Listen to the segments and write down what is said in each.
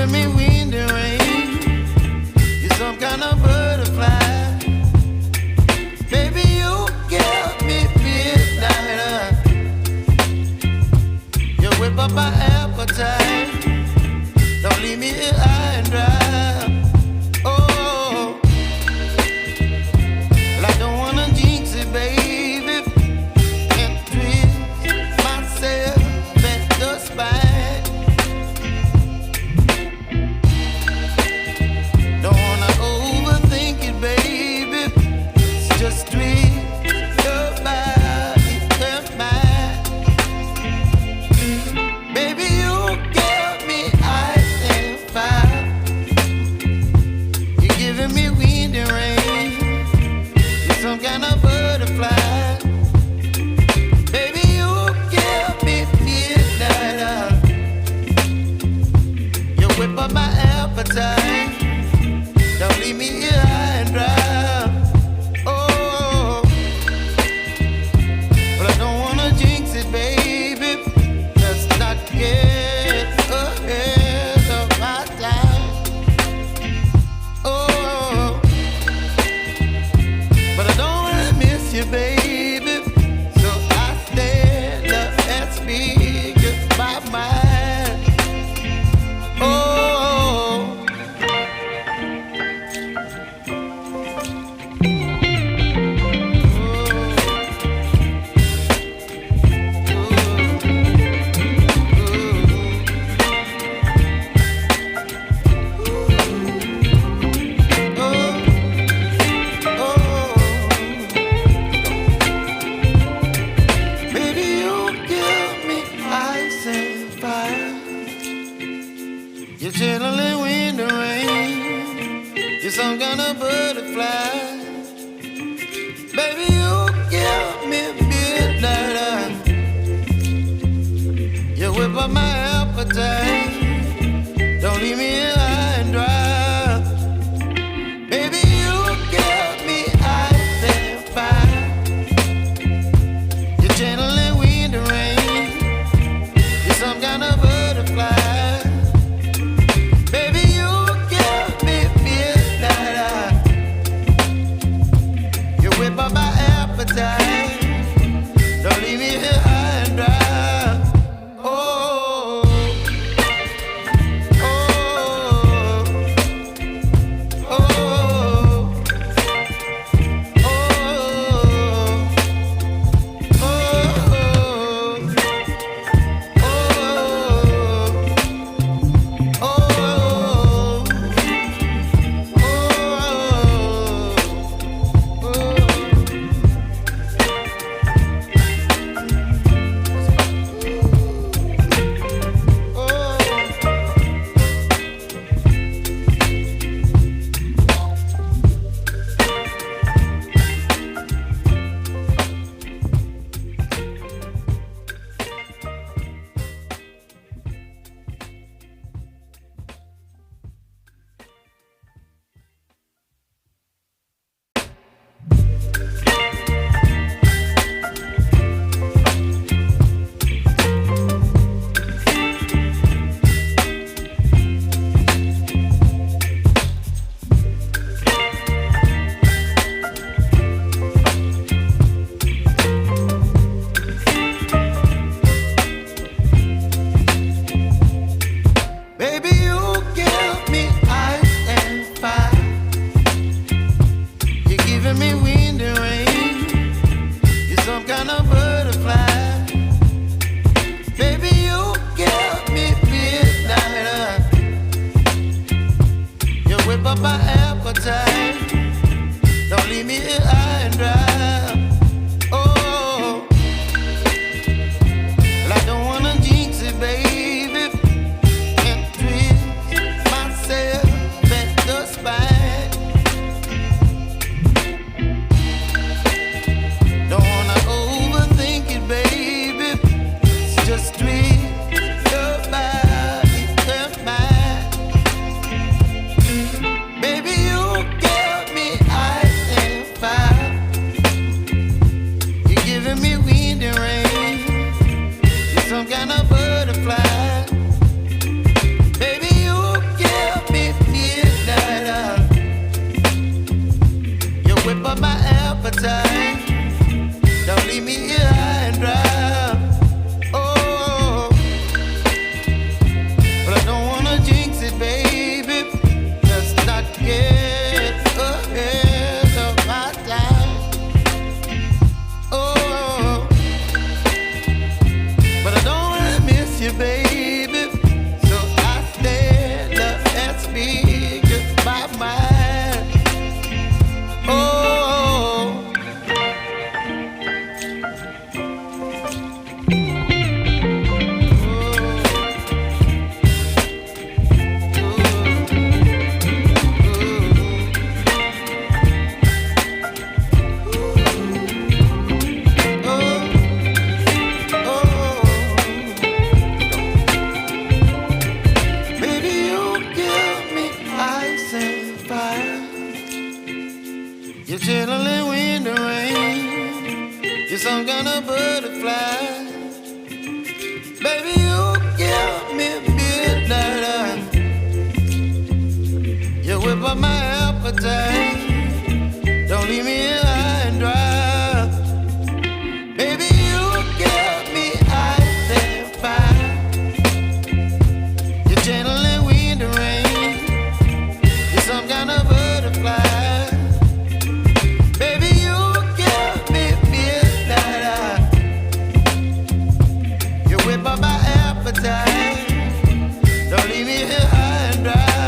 giving me wind and rain. You're some kind of butterfly. Baby, you give me midnight. You whip up my appetite. Don't leave me here high and dry. Oh, well, I don't wanna jinx it, baby, and twist myself at the spine. Don't wanna overthink it, baby. It's just twist your body and mine. Baby, you give me ice and fire. You're giving me wind and rain. You're some kind of butterfly. Baby, you give me midnight. You whip up my appetite. Don't leave me here high and dry. Oh, but I don't wanna jinx it, baby. Let's not get ahead of my time. Oh, but I don't wanna miss you, baby. So I stand up and speak my mind. Oh. Baby, you give me ice and fire. You're channeling wind and rain. You're some kind of butterfly. Baby, you give me midnight. You whip up my appetite. Don't leave me here high and dry. Baby, you give me ice and fire. You're channeling wind and rain. You're some kind of butterfly. Baby, you give me midnight. You whip up my appetite. Don't leave me here high and dry. Oh, butterfly. Baby, you give me midnight. You whip up my appetite. Don't leave me here high and dry. Baby, you give me ice and fire. You're channeling wind and rain. You're some kind of butterfly. Baby, you give me midnight. You whip up my appetite. Don't leave me here high and dry.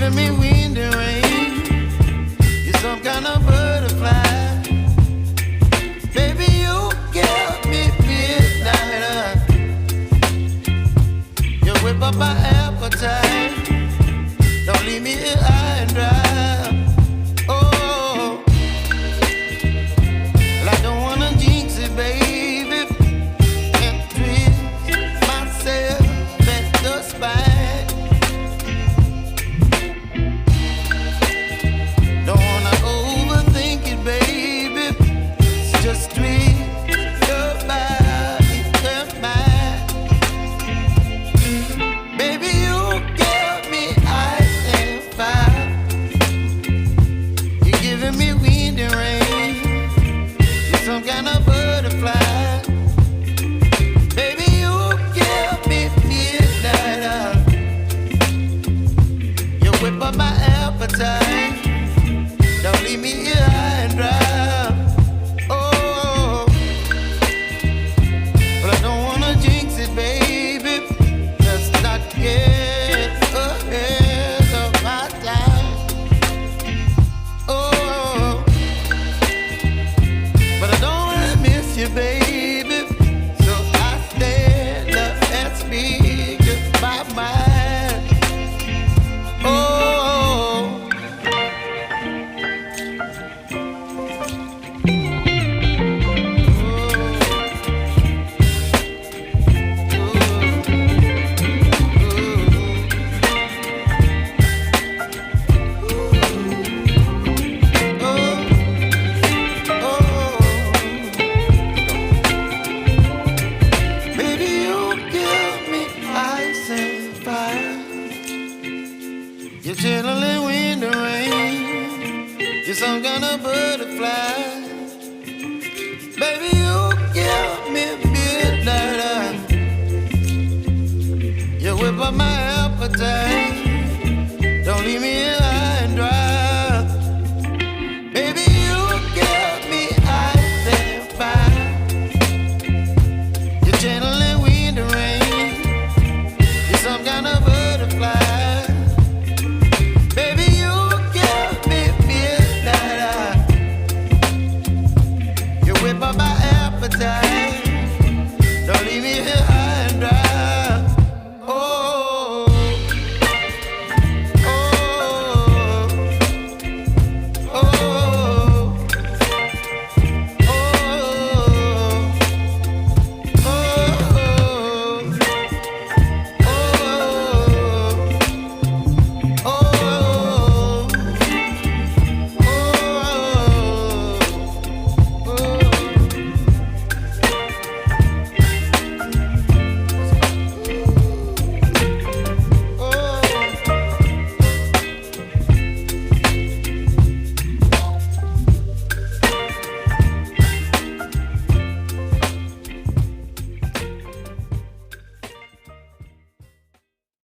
giving me wind and rain. You're some kind of butterfly. Baby, you give me midnight. You whip up my appetite. Don't leave me here high and dry. Oh, well, I don't wanna jinx it, baby, and twist myself at the spine. Don't wanna overthink it, baby. It's just twist your body and mine. Baby, you give me ice and fire. You're giving me wind and rain. You're some kind of butterfly. Baby, you give me midnight. You whip up my appetite. Don't leave me here high and dry. Oh, but I don't wanna jinx it, baby. Let's not get ahead of my time. Oh, but I don't wanna miss you, baby. So I stand up and speak my mind. Oh. Baby, you give me ice and fire. You're chilling wind and rain. You're some kind of butterfly. Baby, you give me midnight. You whip up my appetite.